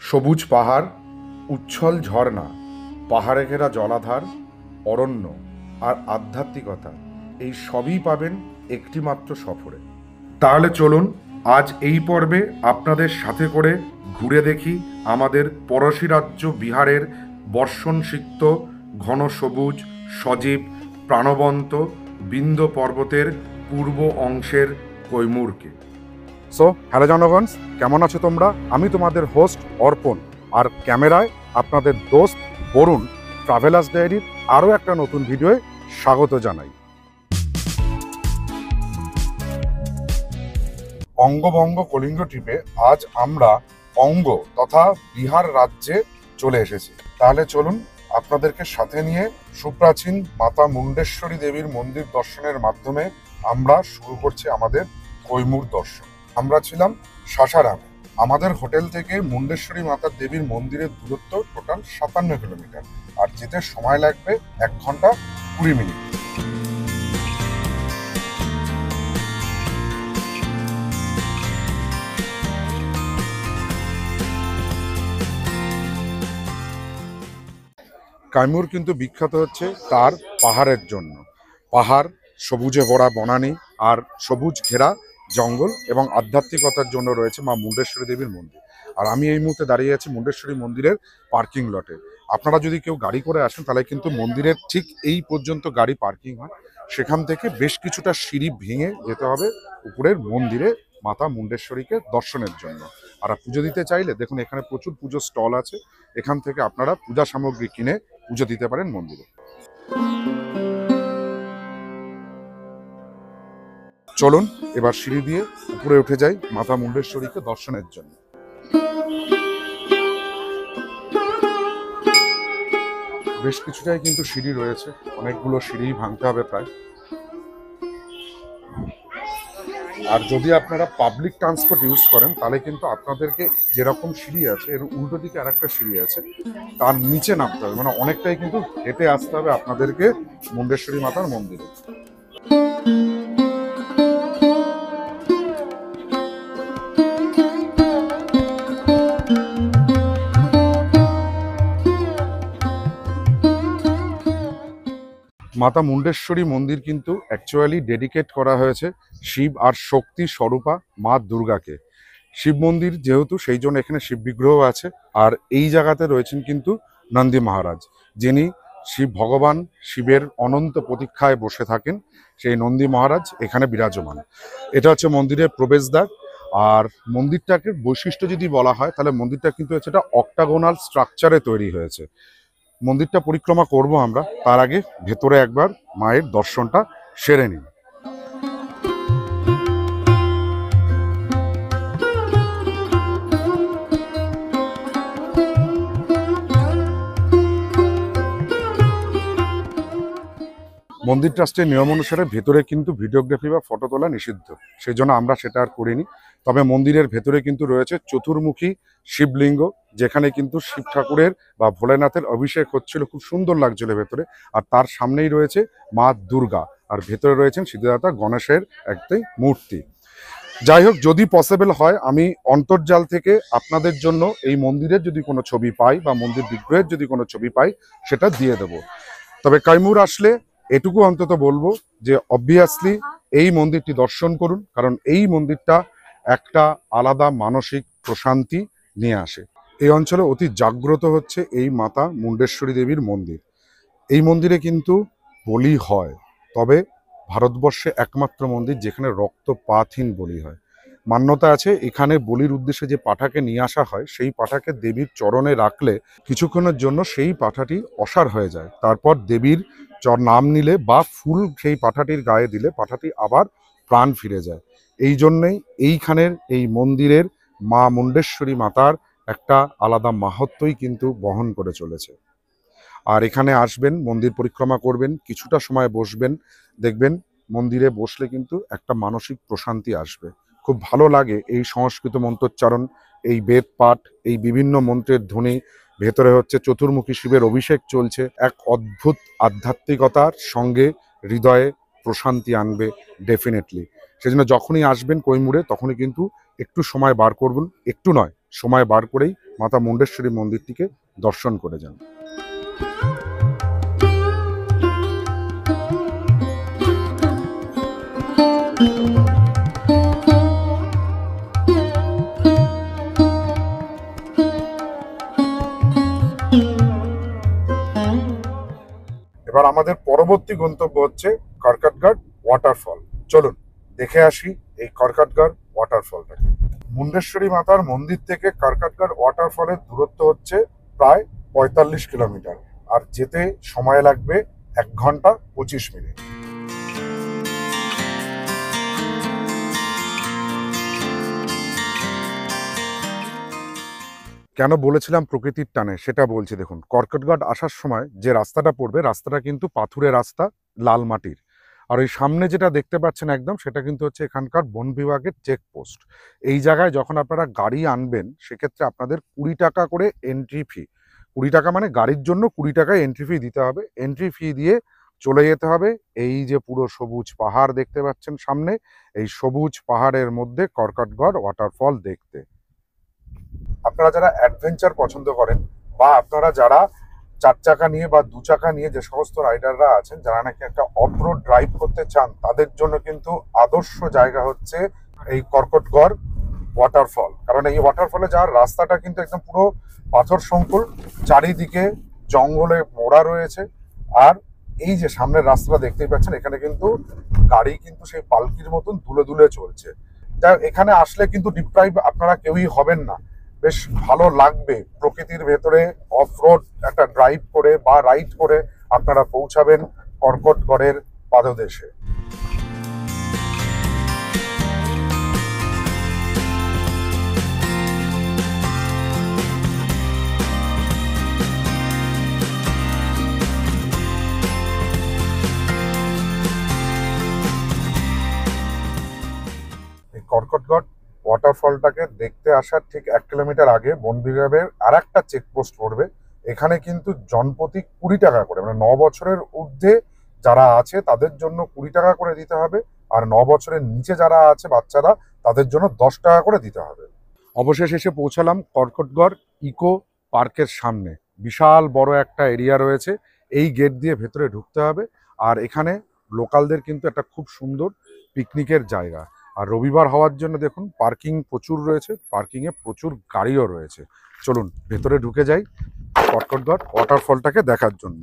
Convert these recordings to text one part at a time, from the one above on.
সবুজ পাহাড়, উচ্ছল ঝর্ণা, পাহাড়ে ঘেরা জলাধার, অরণ্য আর আধ্যাত্মিকতা, এই সবই পাবেন একটি মাত্র সফরে। তাহলে চলুন আজ এই পর্বে আপনাদের সাথে করে ঘুরে দেখি আমাদের পড়শি রাজ্য বিহারের বর্ষণসিক্ত ঘন সবুজ সজীব প্রাণবন্ত বিন্ধ্য পর্বতের পূর্ব অংশের কৈমুরকে। সো হ্যালো জনগণ, কেমন আছো তোমরা? আমি তোমাদের হোস্ট অর্পণ, আর ক্যামেরায় আপনাদের দোস্ত বরুণ ট্রাভেলার্স ডায়েরির আরও একটা নতুন ভিডিওয়ে স্বাগত জানাই। অঙ্গভঙ্গ কলিঙ্গ ট্রিপে আজ আমরা অঙ্গ তথা বিহার রাজ্যে চলে এসেছি। তাহলে চলুন আপনাদেরকে সাথে নিয়ে সুপ্রাচীন মাতা মুন্ডেশ্বরী দেবীর মন্দির দর্শনের মাধ্যমে আমরা শুরু করছি আমাদের কৈমুর দর্শন। আমরা ছিলাম সাসারামে। আমাদের হোটেল থেকে মুন্ডেশ্বরী মাতা দেবীর মন্দিরের দূরত্ব টোটাল 57 কিলোমিটার, আর যেতে সময় লাগবে 1 ঘন্টা 20 মিনিট। কৈমুর কিন্তু বিখ্যাত হচ্ছে তার পাহাড়ের জন্য। পাহাড়, সবুজে ভরা বনানী আর সবুজ ঘেরা জঙ্গল এবং আধ্যাত্মিকতার জন্য রয়েছে মা মুন্ডেশ্বরী দেবীর মন্দির। আর আমি এই মুহূর্তে দাঁড়িয়ে আছি মুন্ডেশ্বরী মন্দিরের পার্কিং লটে। আপনারা যদি কেউ গাড়ি করে আসেন তাহলে কিন্তু মন্দিরের ঠিক এই পর্যন্ত গাড়ি পার্কিং হয়, সেখান থেকে বেশ কিছুটা সিঁড়ি ভেঙে যেতে হবে উপরের মন্দিরে মাতা মুন্ডেশ্বরীকে দর্শনের জন্য। আর পুজো দিতে চাইলে দেখুন এখানে প্রচুর পুজো স্টল আছে, এখান থেকে আপনারা পূজা সামগ্রী কিনে পুজো দিতে পারেন মন্দিরে। চলুন এবার সিঁড়ি দিয়ে উপরে উঠে যাই মাতা মুন্ডেশ্বরীকে দর্শনের জন্য। বেশ কিছুটাই কিন্তু সিঁড়ি রয়েছে, অনেকগুলো সিঁড়ি ভাঙতে হবে প্রায়। আর যদি আপনারা পাবলিক ট্রান্সপোর্ট ইউজ করেন তাহলে কিন্তু আপনাদেরকে যেরকম সিঁড়ি আছে এর উল্টো দিকে আরেকটা সিঁড়ি আছে, তার নিচে নামতে হবে, মানে অনেকটাই কিন্তু হেঁটে আসতে হবে আপনাদেরকে মুন্ডেশ্বরী মাতার মন্দিরে। মাতা মুন্ডেশ্বরী মন্দির কিন্তু অ্যাকচুয়ালি ডেডিকেট করা হয়েছে শিব আর শক্তি স্বরূপা মা দুর্গাকে। শিব মন্দির যেহেতু, সেই জন্য এখানে শিব বিগ্রহ আছে। আর এই জায়গাতে রয়েছেন কিন্তু নন্দী মহারাজ, যিনি শিব ভগবান শিবের অনন্ত প্রতীক্ষায় বসে থাকেন। সেই নন্দী মহারাজ এখানে বিরাজমান। এটা হচ্ছে মন্দিরের প্রবেশদ্বার। আর মন্দিরটাকে বৈশিষ্ট্য যদি বলা হয় তাহলে মন্দিরটা কিন্তু হচ্ছে একটা অক্টাগোনাল স্ট্রাকচারে তৈরি হয়েছে। মন্দিরটা পরিক্রমা করব আমরা, তার আগে ভেতরে একবার মায়ের দর্শনটা সেরে নিই। মন্দির ট্রাস্টের নিয়ম অনুসারে ভেতরে কিন্তু ভিডিওগ্রাফি বা ফটো তোলা নিষিদ্ধ, সেই জন্য আমরা সেটা আর করিনি। তবে মন্দিরের ভেতরে কিন্তু রয়েছে চতুর্মুখী শিবলিঙ্গ, যেখানে কিন্তু শিব ঠাকুরের বা ভোলেনাথের অভিষেক হচ্ছিল, খুব সুন্দর লাগছিল ভেতরে। আর তার সামনেই রয়েছে মা দুর্গা, আর ভেতরে রয়েছেন সিদ্ধিদাতা গণেশের একটি মূর্তি। যাই হোক, যদি পসিবল হয় আমি অন্তর্জাল থেকে আপনাদের জন্য এই মন্দিরের যদি কোনো ছবি পাই বা মন্দির বিগ্রহের যদি কোনো ছবি পাই সেটা দিয়ে দেব। তবে কৈমুর আসলে এটুকু অন্তত বলবো যে অবভিয়াসলি এই মন্দিরটি দর্শন করুন, কারণ এই মন্দিরটা একটা আলাদা মানসিক প্রশান্তি নিয়ে আসে। এই অঞ্চলে অতি জাগ্রত হচ্ছে এই মাতা মুন্ডেশ্বরী দেবীর মন্দির। এই মন্দিরে কিন্তু বলি হয়, তবে ভারতবর্ষে একমাত্র মন্দির যেখানে রক্তপাতহীন বলি হয়। মান্যতা আছে এখানে বলির উদ্দেশ্যে যে পাঁঠাকে নিয়ে আসা হয়, সেই পাঁঠাকে দেবীর চরণে রাখলে কিছুক্ষণের জন্য সেই পাঁঠাটি অসাড় হয়ে যায়। তারপর দেবীর নাম নিলে বা ফুল সেই পাঁঠাটির গায়ে দিলে পাঁঠাটি আবার প্রাণ ফিরে যায়। এই জন্যেই এইখানের এই মন্দিরের মা মুন্ডেশ্বরী মাতার একটা আলাদা মাহাত্ম্যই কিন্তু বহন করে চলেছে। আর এখানে আসবেন, মন্দির পরিক্রমা করবেন, কিছুটা সময় বসবেন, দেখবেন মন্দিরে বসলে কিন্তু একটা মানসিক প্রশান্তি আসবে। খুব ভালো লাগে এই সংস্কৃত মন্ত্রোচ্চারণ, এই বেদ পাঠ, এই বিভিন্ন মন্ত্রের ধ্বনি। ভেতরে হচ্ছে চতুর্মুখী শিবের অভিষেক চলছে, এক অদ্ভুত আধ্যাত্মিকতার সঙ্গে হৃদয়ে প্রশান্তি আনবে ডেফিনেটলি। সেজন্য যখনই আসবেন কৈমুরে তখনই কিন্তু একটু সময় বার করবেন, একটু নয় সময় বার করেই মাতা মুন্ডেশ্বরী মন্দিরটিকে দর্শন করে যান। এবার আমাদের পরবর্তী গন্তব্য হচ্ছে কর্কটগড় ওয়াটারফল। চলুন দেখে আসি এই কর্কটগড় ওয়াটারফলটা। মুন্ডেশ্বরী মাতার মন্দির থেকে কর্কটগড় ওয়াটারফলের দূরত্ব হচ্ছে প্রায় 45 কিলোমিটার, আর যেতে সময় লাগবে 1 ঘন্টা 25 মিনিট। কেন বলেছিলাম প্রকৃতির টানে সেটা বলছি। দেখুন, কর্কটগড় আসার সময় যে রাস্তাটা পড়বে, রাস্তাটা কিন্তু পাথুরে রাস্তা, লাল মাটির। আর ওই সামনে যেটা দেখতে পাচ্ছেন একদম, সেটা কিন্তু হচ্ছে এখানকার বন বিভাগের চেকপোস্ট। এই জায়গায় যখন আপনারা গাড়ি আনবেন, সেক্ষেত্রে আপনাদের 20 টাকা করে এন্ট্রি ফি। 20 টাকা মানে গাড়ির জন্য 20 টাকায় এন্ট্রি ফি দিতে হবে। এন্ট্রি ফি দিয়ে চলে যেতে হবে এই যে পুরো সবুজ পাহাড় দেখতে পাচ্ছেন সামনে, এই সবুজ পাহাড়ের মধ্যে কর্কটগড় ওয়াটারফল দেখতে। আপনারা যারা অ্যাডভেঞ্চার পছন্দ করেন, বা আপনারা যারা 4 চাকা নিয়ে বা 2 চাকা নিয়ে যে সমস্ত রাইডাররা আছেন, যারা নাকি একটা অফরোড ড্রাইভ করতে চান, তাদের জন্য কিন্তু আদর্শ জায়গা হচ্ছে এই কর্কটগড় ওয়াটারফল। কারণ এই ওয়াটারফলে যাওয়ার রাস্তাটা কিন্তু একদম পুরো পাথর সংকুল, চারিদিকে জঙ্গলে মোড়া রয়েছে। আর এই যে সামনের রাস্তাটা দেখতেই পাচ্ছেন, এখানে কিন্তু গাড়ি কিন্তু সেই পালকির মতন দুলে দুলে চলছে। এখানে আসলে কিন্তু ডিপ্রাইভ আপনারা কেউই হবেন না, বেশ ভালো লাগবে। প্রকৃতির ভেতরে অফ রোড একটা ড্রাইভ করে বা রাইড করে আপনারা পৌঁছাবেন কর্কটগড়ের পাদদেশে। কর্কটগড় ওয়াটারফলটাকে দেখতে আসার ঠিক 1 কিলোমিটার আগে বন বিভাগের আর একটা চেকপোস্ট পড়বে। এখানে কিন্তু জনপ্রতি 20 টাকা করে, মানে 9 বছরের ঊর্ধ্বে যারা আছে তাদের জন্য 20 টাকা করে দিতে হবে, আর 9 বছরের নিচে যারা আছে বাচ্চারা, তাদের জন্য 10 টাকা করে দিতে হবে। অবশেষে এসে পৌঁছালাম কর্কটগড় ইকো পার্কের সামনে। বিশাল বড় একটা এরিয়া রয়েছে, এই গেট দিয়ে ভেতরে ঢুকতে হবে। আর এখানে লোকালদের কিন্তু একটা খুব সুন্দর পিকনিকের জায়গা। আর রবিবার হওয়ার জন্য দেখুন পার্কিং প্রচুর রয়েছে, পার্কিংয়ে প্রচুর গাড়িও রয়েছে। চলুন ভেতরে ঢুকে যাই কর্কটগড় ওয়াটারফলটাকে দেখার জন্য।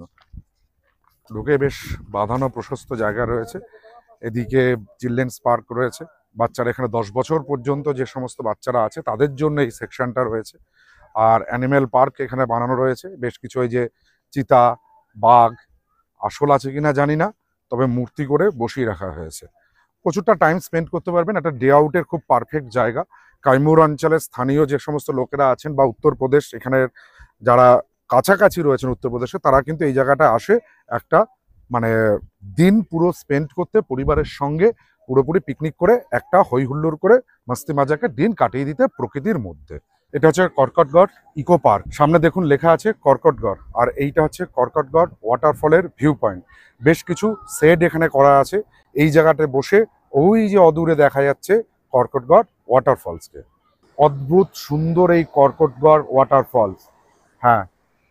ঢুকে বেশ বাঁধানো প্রশস্ত জায়গা রয়েছে। এদিকে চিলড্রেন্স পার্ক রয়েছে, বাচ্চারা এখানে 10 বছর পর্যন্ত যে সমস্ত বাচ্চারা আছে তাদের জন্য এই সেকশনটা রয়েছে। আর অ্যানিম্যাল পার্ক এখানে বানানো রয়েছে বেশ কিছু, এই যে চিতা, বাঘ, আসল আছে কিনা জানি না, তবে মূর্তি করে বসিয়ে রাখা হয়েছে। প্রচুরটা টাইম স্পেন্ড করতে পারবেন, একটা ডে আউটের খুব পারফেক্ট জায়গা। কাইমুর অঞ্চলের স্থানীয় যে সমস্ত লোকেরা আছেন বা উত্তরপ্রদেশ, এখানের যারা কাছাকাছি রয়েছেন উত্তরপ্রদেশে, তারা কিন্তু এই জায়গাটা আসে একটা মানে দিন পুরো স্পেন্ড করতে, পরিবারের সঙ্গে পুরোপুরি পিকনিক করে একটা হই হুল্লোড় করে মাস্তি মাজাকে দিন কাটিয়ে দিতে প্রকৃতির মধ্যে। এটা হচ্ছে কর্কটগড় ইকো পার্ক। সামনে দেখুন লেখা আছে কর্কটগড়, আর এইটা হচ্ছে কর্কটগড় ওয়াটারফলের ভিউ পয়েন্ট। বেশ কিছু শেড এখানে করা আছে, এই জায়গাটায় বসে ওই যে অদূরে দেখা যাচ্ছে কর্কটগড় ওয়াটারফলসকে। অদ্ভুত সুন্দর এই কর্কটগড় ওয়াটারফলস। হ্যাঁ,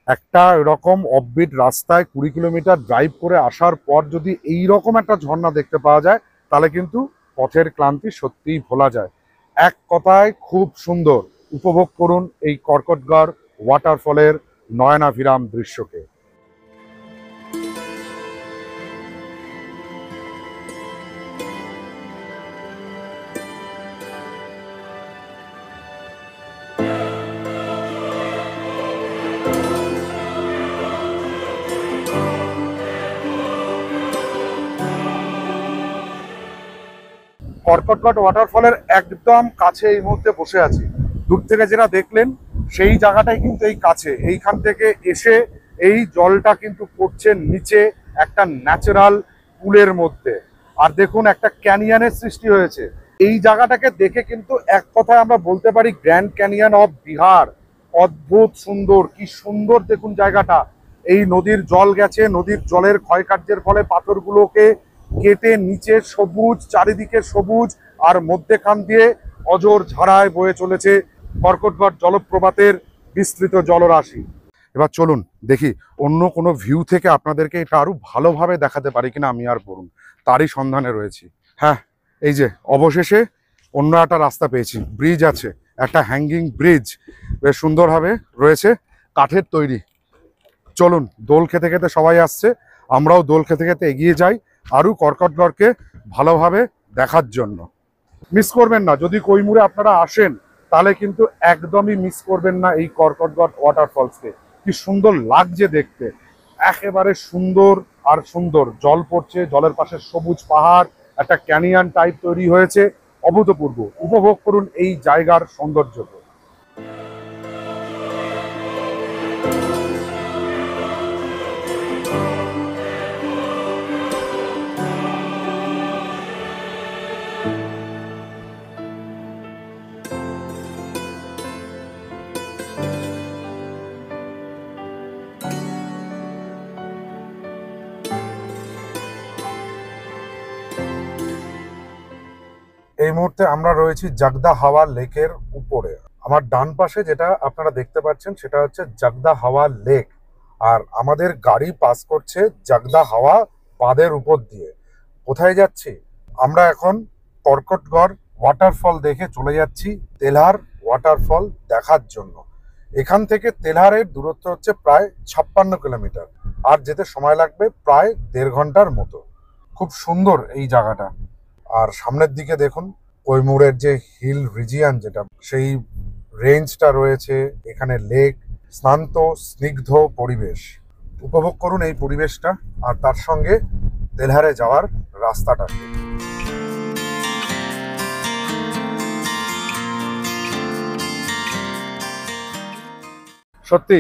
একটা এরকম অফবিট রাস্তায় 20 কিলোমিটার ড্রাইভ করে আসার পর যদি এই রকম একটা ঝর্ণা দেখতে পাওয়া যায়, তাহলে কিন্তু পথের ক্লান্তি সত্যিই ভোলা যায়। এক কথায় খুব সুন্দর। উপভোগ করুন এই কর্কটগড় ওয়াটারফলের নয়নাভিরাম দৃশ্যকে। কর্কটগড় ওয়াটারফলের একদম কাছে এই মুহূর্তে বসে আছি। দূর থেকে যেটা দেখলেন সেই জায়গাটাই কিন্তু এই কাছে। এইখান থেকে এসে এই জলটা কিন্তু পড়ছে নিচে একটা ন্যাচারাল পুলের মধ্যে। আর দেখুন একটা ক্যানিয়নের সৃষ্টি হয়েছে। এই জায়গাটাকে দেখে কিন্তু এক কথায় আমরা বলতে পারি গ্র্যান্ড ক্যানিয়ন অফ বিহার। অদ্ভুত সুন্দর, কি সুন্দর দেখুন জায়গাটা। এই নদীর জল গেছে, নদীর জলের ক্ষয়কার্যের ফলে পাথরগুলোকে কেটে নিচে সবুজ, চারিদিকে সবুজ, আর মধ্যেখান দিয়ে অজর ঝাড়ায় বয়ে চলেছে কর্কটগড় জলপ্রপাতের বিস্তৃত জলরাশি। এবার চলুন দেখি অন্য কোনো ভিউ থেকে আপনাদেরকে এটা আরো ভালোভাবে দেখাতে পারি কিনা, আমি আর বলুন তারই সন্ধানে রয়েছি। হ্যাঁ, এই যে অবশেষে অন্য একটা রাস্তা পেয়েছি, ব্রিজ আছে, একটা হ্যাঙ্গিং ব্রিজ, বেশ সুন্দরভাবে রয়েছে, কাঠের তৈরি। চলুন, দোল খেতে খেতে সবাই আসছে, আমরাও দোল খেতে খেতে এগিয়ে যাই আরও কর্কটগড়কে ভালোভাবে দেখার জন্য। মিস করবেন না, যদি কৈমুরে আপনারা আসেন তাহলে কিন্তু একদমই মিস করবেন না এই কর্কটগড় ওয়াটারফলসকে। কি সুন্দর লাগছে দেখতে, একেবারে সুন্দর আর সুন্দর, জল পড়ছে, জলের পাশে সবুজ পাহাড়, একটা ক্যানিয়ন টাইপ তৈরি হয়েছে, অভূতপূর্ব। উপভোগ করুন এই জায়গার সৌন্দর্যকে। এই মুহূর্তে আমরা রয়েছি জাগদা হাওয়া লেকের উপরে। আমার ডান পাশে যেটা আপনারা দেখতে পাচ্ছেন সেটা হচ্ছে জাগদা হাওয়া লেক, আর আমাদের গাড়ি পাস করছে জাগদা হাওয়া বাঁধের উপর দিয়ে। কোথায় যাচ্ছি? আমরা এখন কর্কটগড় ওয়াটারফল দেখে চলে যাচ্ছি তেলহার ওয়াটারফল দেখার জন্য। এখান থেকে তেলহারের দূরত্ব হচ্ছে প্রায় 56 কিলোমিটার, আর যেতে সময় লাগবে প্রায় 1.5 ঘন্টার মতো। খুব সুন্দর এই জায়গাটা। আর সামনের দিকে দেখুন কৈমুরের যে হিল রিজিয়ান, যেটা সেই রেঞ্জটা রয়েছে, এখানে লেক, শান্ত স্নিগ্ধ পরিবেশ। উপভোগ করুন এই পরিবেশটা আর তার সঙ্গে তেলহারে যাওয়ার রাস্তাটাকে। সত্যি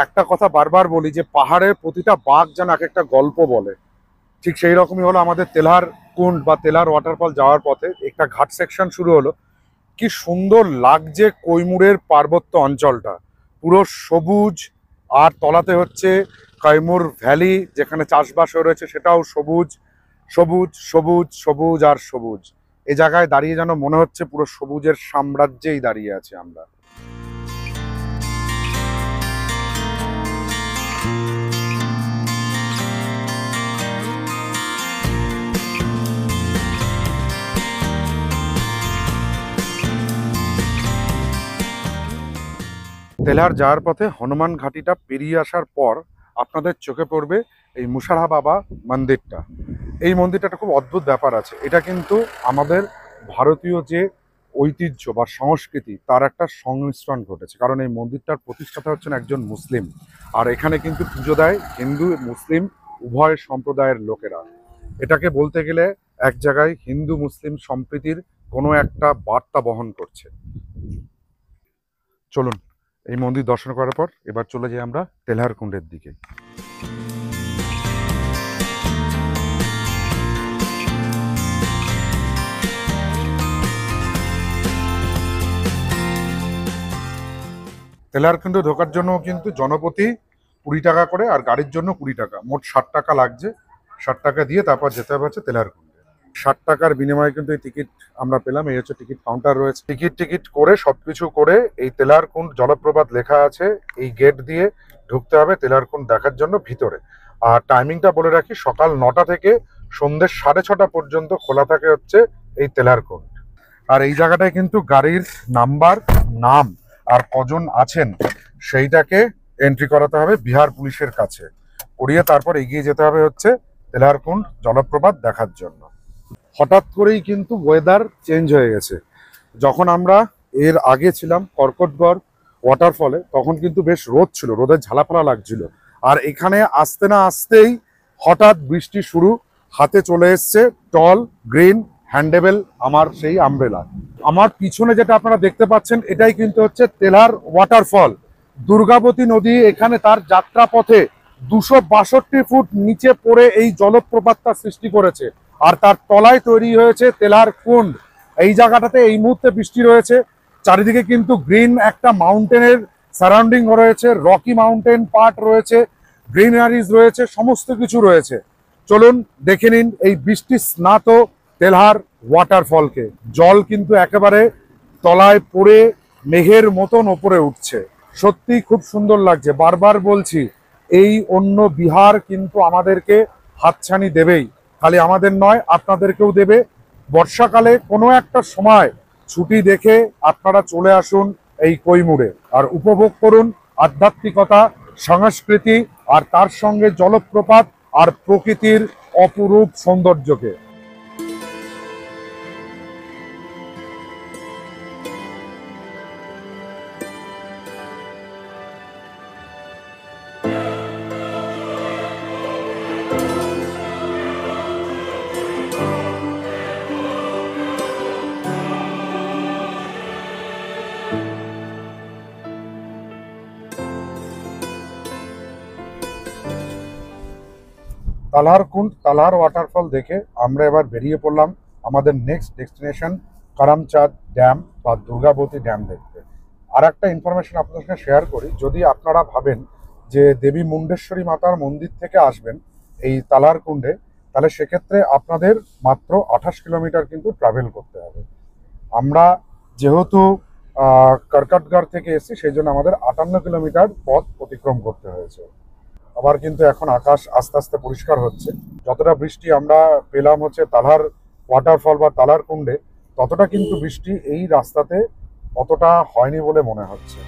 একটা কথা বারবার বলি যে পাহাড়ের প্রতিটা বাঁক যেন এক একটা গল্প বলে, ঠিক সেই রকমই হলো আমাদের তেলহার কুন্ড বা তেলহার ওয়াটারফল যাওয়ার পথে একটা ঘাট সেকশন শুরু হলো। কি সুন্দর লাগছে কৈমুরের পার্বত্য অঞ্চলটা, পুরো সবুজ, আর তলাতে হচ্ছে কৈমুর ভ্যালি, যেখানে চাষবাস রয়েছে সেটাও সবুজ সবুজ সবুজ সবুজ আর সবুজ। এ জায়গায় দাঁড়িয়ে যেন মনে হচ্ছে পুরো সবুজের সাম্রাজ্যেই দাঁড়িয়ে আছি আমরা। তেলহার যাওয়ার পথে হনুমান ঘাটিটা পেরিয়ে আসার পর আপনাদের চোখে পড়বে এই মুসারহা বাবা মন্দিরটা। এই মন্দিরটা খুব অদ্ভুত ব্যাপার আছে, এটা কিন্তু আমাদের ভারতীয় যে ঐতিহ্য বা সংস্কৃতি তার একটা সংমিশ্রণ ঘটেছে। কারণ এই মন্দিরটার প্রতিষ্ঠাতা হচ্ছেন একজন মুসলিম, আর এখানে কিন্তু পুজো দেয় হিন্দু মুসলিম উভয় সম্প্রদায়ের লোকেরা। এটাকে বলতে গেলে এক জায়গায় হিন্দু মুসলিম সম্প্রীতির কোনো একটা বার্তা বহন করছে। চলুন, এই মন্দির দর্শন করার পর এবার চলে যাই আমরা তেলহার কুণ্ডের দিকে। তেলহার কুণ্ড ঢোকার জন্য কিন্তু জনপ্রতি 20 টাকা করে, আর গাড়ির জন্য 20 টাকা, মোট 60 টাকা লাগছে। 60 টাকা দিয়ে তারপর যেতে হবে হচ্ছে তেলহার কুণ্ডে। 60 টাকার বিনিময়ে কিন্তু এই টিকিট আমরা পেলাম। এই হচ্ছে টিকিট কাউন্টার রয়েছে, টিকিট করে সবকিছু করে এই তেলহার কুণ্ড জলপ্রপাত লেখা আছে, এই গেট দিয়ে ঢুকতে হবে তেলহার কুণ্ড দেখার জন্য ভিতরে। আর টাইমিংটা বলে রাখি, সকাল 9টা থেকে সন্ধ্যে 6:30 পর্যন্ত খোলা থাকে হচ্ছে এই তেলহার কুণ্ড। আর এই জায়গাটায় কিন্তু গাড়ির নাম্বার, নাম আর কজন আছেন সেইটাকে এন্ট্রি করাতে হবে বিহার পুলিশের কাছে, করিয়ে তারপর এগিয়ে যেতে হবে হচ্ছে তেলহার কুণ্ড জলপ্রপাত দেখার জন্য। হঠাৎ করেই কিন্তু ওয়েদার চেঞ্জ হয়ে গেছে। যখন আমরা এর আগে ছিলাম কর্কটগড় ওয়াটারফলে তখন কিন্তু বেশ রোদ ছিল, রোদের ঝালাপালা লাগছিল, আর এখানে আসতে না আসতেই হঠাৎ বৃষ্টি শুরু। হাতে চলে এসছে টল গ্রিন হ্যান্ডেবেল আমার সেই আমব্রেলা। আমার পিছনে যেটা আপনারা দেখতে পাচ্ছেন এটাই কিন্তু হচ্ছে তেলহার ওয়াটারফল। দুর্গাবতী নদী এখানে তার যাত্রা পথে 262 ফুট নিচে পড়ে এই জলপ্রপাতটা সৃষ্টি করেছে, আর তার তলায় তৈরি হয়েছে তেলহার কুণ্ড। এই জায়গাটাতে এই মুহূর্তে বৃষ্টি রয়েছে, চারিদিকে কিন্তু গ্রিন একটা মাউন্টেনের সারাউন্ডিং রয়েছে, রকি মাউন্টেন পার্ট রয়েছে, গ্রিনারিজ রয়েছে, সমস্ত কিছু রয়েছে। চলুন দেখে নিন এই বৃষ্টি স্নাত তেলহার ওয়াটারফলকে। জল কিন্তু একেবারে তলায় পড়ে মেঘের মতন ওপরে উঠছে। সত্যি খুব সুন্দর লাগছে। বারবার বলছি, এই অন্য বিহার কিন্তু আমাদেরকে হাতছানি দেবেই, খালি আমাদের নয় আপনাদেরকেও দেবে। বর্ষাকালে কোনো একটা সময় ছুটি দেখে আপনারা চলে আসুন এই কৈমুরে, আর উপভোগ করুন আধ্যাত্মিকতা, সংস্কৃতি, আর তার সঙ্গে জলপ্রপাত আর প্রকৃতির অপরূপ সৌন্দর্যকে। তালহার কুন্ড, তালহার ওয়াটারফল দেখে আমরা এবার বেরিয়ে পড়লাম আমাদের নেক্সট ডেস্টিনেশন করমচাঁদ ড্যাম বা দুর্গাবতী ড্যাম দেখতে। আর একটা ইনফরমেশন আপনাদের সঙ্গে শেয়ার করি, যদি আপনারা ভাবেন যে দেবী মুন্ডেশ্বরী মাতার মন্দির থেকে আসবেন এই তালহার কুণ্ডে, তাহলে সেক্ষেত্রে আপনাদের মাত্র 28 কিলোমিটার কিন্তু ট্রাভেল করতে হবে। আমরা যেহেতু কর্কটগড় থেকে এসেছি, সেই জন্য আমাদের 58 কিলোমিটার পথ অতিক্রম করতে হয়েছে। আবার কিন্তু এখন আকাশ আস্তে আস্তে পরিষ্কার হচ্ছে। যতটা বৃষ্টি আমরা পেলাম হচ্ছে তালহার ওয়াটারফল বা তালহার কুণ্ডে, ততটা কিন্তু বৃষ্টি এই রাস্তাতে অতটা হয়নি বলে মনে হচ্ছে।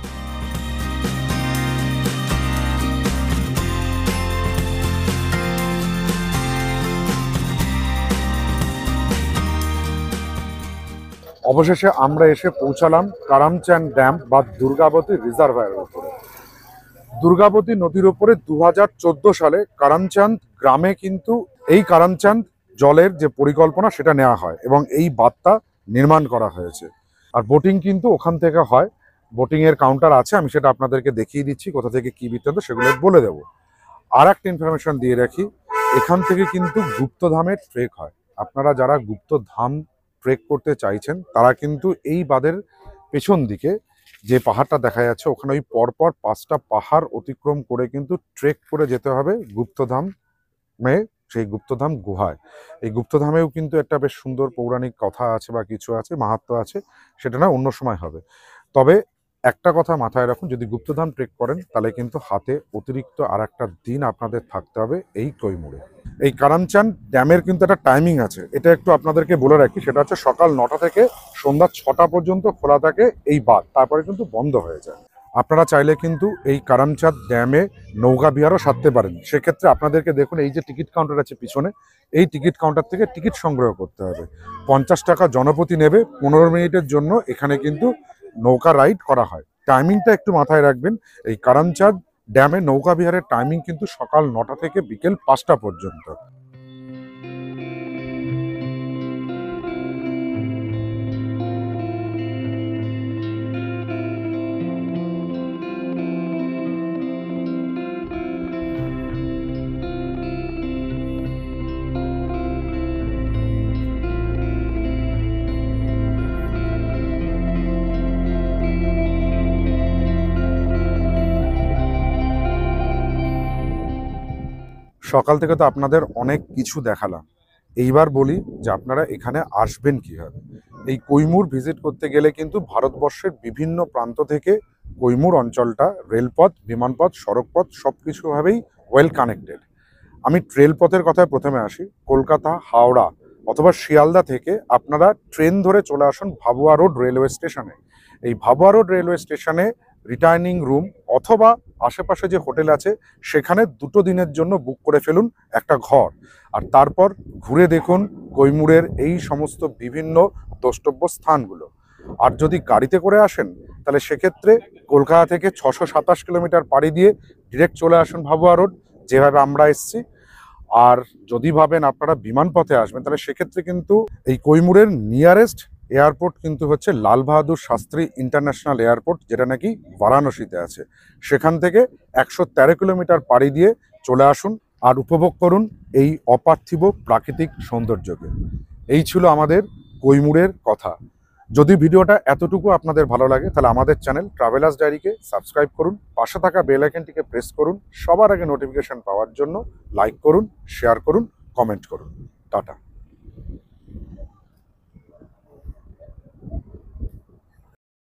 অবশেষে আমরা এসে পৌঁছালাম করমচাঁদ ড্যাম বা দুর্গাবতী রিজার্ভায়ারের উপরে। দুর্গাবতী নদীর উপরে 2014 সালে করমচাঁদ গ্রামে কিন্তু এই করমচাঁদ জলের যে পরিকল্পনা সেটা নেওয়া হয় এবং এই বাঁধটা নির্মাণ করা হয়েছে। আর বোটিং কিন্তু ওখান থেকে হয়, বোটিং এর কাউন্টার আছে, আমি সেটা আপনাদেরকে দেখিয়ে দিচ্ছি, কোথা থেকে কি বৃত্তান্ত সেগুলো বলে দেব। আর একটা ইনফরমেশন দিয়ে রাখি, এখান থেকে কিন্তু গুপ্তধামের ট্রেক হয়। আপনারা যারা গুপ্তধাম ট্রেক করতে চাইছেন তারা কিন্তু এই বাঁধের পেছন দিকে যে পাহাড়টা দেখা যাচ্ছে, ওখানে ওই পরপর 5টা পাহাড় অতিক্রম করে কিন্তু ট্রেক করে যেতে হবে গুপ্তধামে, সেই গুপ্তধাম গুহায়। এই গুপ্তধামেও কিন্তু একটা বেশ সুন্দর পৌরাণিক কথা আছে বা কিছু আছে, মাহাত্ম্য আছে, সেটা না অন্য সময় হবে। তবে একটা কথা মাথায় রাখুন, যদি গুপ্তধাম ট্রেক করেন তাহলে কিন্তু হাতে অতিরিক্ত আর একটা দিন আপনাদের থাকতে হবে এই কৈমুরে। এই করমচাঁদ ড্যামের কিন্তু একটা টাইমিং আছে, এটা একটু আপনাদেরকে বলে রাখি, সেটা হচ্ছে সকাল 9টা থেকে সন্ধ্যা 6টা পর্যন্ত খোলা থাকে এই বাঁধ, তারপরে কিন্তু বন্ধ হয়ে যায়। আপনারা চাইলে কিন্তু এই করমচাঁদ ড্যামে নৌকা বিহারও সারতে পারেন। সেক্ষেত্রে আপনাদেরকে দেখুন এই যে টিকিট কাউন্টার আছে পিছনে, এই টিকিট কাউন্টার থেকে টিকিট সংগ্রহ করতে হবে। 50 টাকা জনপ্রতি নেবে, 15 মিনিটের জন্য এখানে কিন্তু নৌকা রাইড করা হয়। টাইমিংটা একটু মাথায় রাখবেন, এই করমচাঁদ ড্যামে নৌকা বিহারের টাইমিং কিন্তু সকাল 9টা থেকে বিকেল 5টা পর্যন্ত। সকাল থেকে তো আপনাদের অনেক কিছু দেখালাম, এইবার বলি যে আপনারা এখানে আসবেন কিভাবে। এই কৈমুর ভিজিট করতে গেলে কিন্তু ভারতবর্ষের বিভিন্ন প্রান্ত থেকে কৈমুর অঞ্চলটা রেলপথ, বিমানপথ, সড়কপথ সবকিছুভাবেই ওয়েল কানেক্টেড। আমি রেলপথের কথায় প্রথমে আসি। কলকাতা, হাওড়া অথবা শিয়ালদা থেকে আপনারা ট্রেন ধরে চলে আসুন ভাবুয়া রোড রেলওয়ে স্টেশনে। এই ভাবুয়া রোড রেলওয়ে স্টেশনে রিটার্নিং রুম অথবা আশেপাশে যে হোটেল আছে সেখানে 2 দিনের জন্য বুক করে ফেলুন একটা ঘর, আর তারপর ঘুরে দেখুন কৈমুরের এই সমস্ত বিভিন্ন দ্রষ্টব্য স্থানগুলো। আর যদি গাড়িতে করে আসেন তাহলে সেক্ষেত্রে কলকাতা থেকে 627 কিলোমিটার পাড়ি দিয়ে ডিরেক্ট চলে আসুন ভাবুয়া রোড, যেভাবে আমরা এসছি। আর যদি ভাবেন আপনারা বিমানপথে আসবেন তাহলে সেক্ষেত্রে কিন্তু এই কৈমুরের নিয়ারেস্ট এয়ারপোর্ট কিন্তু হচ্ছে লাল বাহাদুর শাস্ত্রী ইন্টারন্যাশনাল এয়ারপোর্ট, যেটা নাকি বারাণসীতে আছে। সেখান থেকে 113 কিলোমিটার পাড়ি দিয়ে চলে আসুন আর উপভোগ করুন এই অপার্থিব প্রাকৃতিক সৌন্দর্যকে। এই ছিল আমাদের কৈমুরের কথা। যদি ভিডিওটা এতটুকু আপনাদের ভালো লাগে তাহলে আমাদের চ্যানেল ট্রাভেলার্স ডায়েরিকে সাবস্ক্রাইব করুন, পাশে থাকা বেল আইকনটিকে প্রেস করুন, সবার আগে নোটিফিকেশন পাওয়ার জন্য লাইক করুন, শেয়ার করুন, কমেন্ট করুন। টাটা।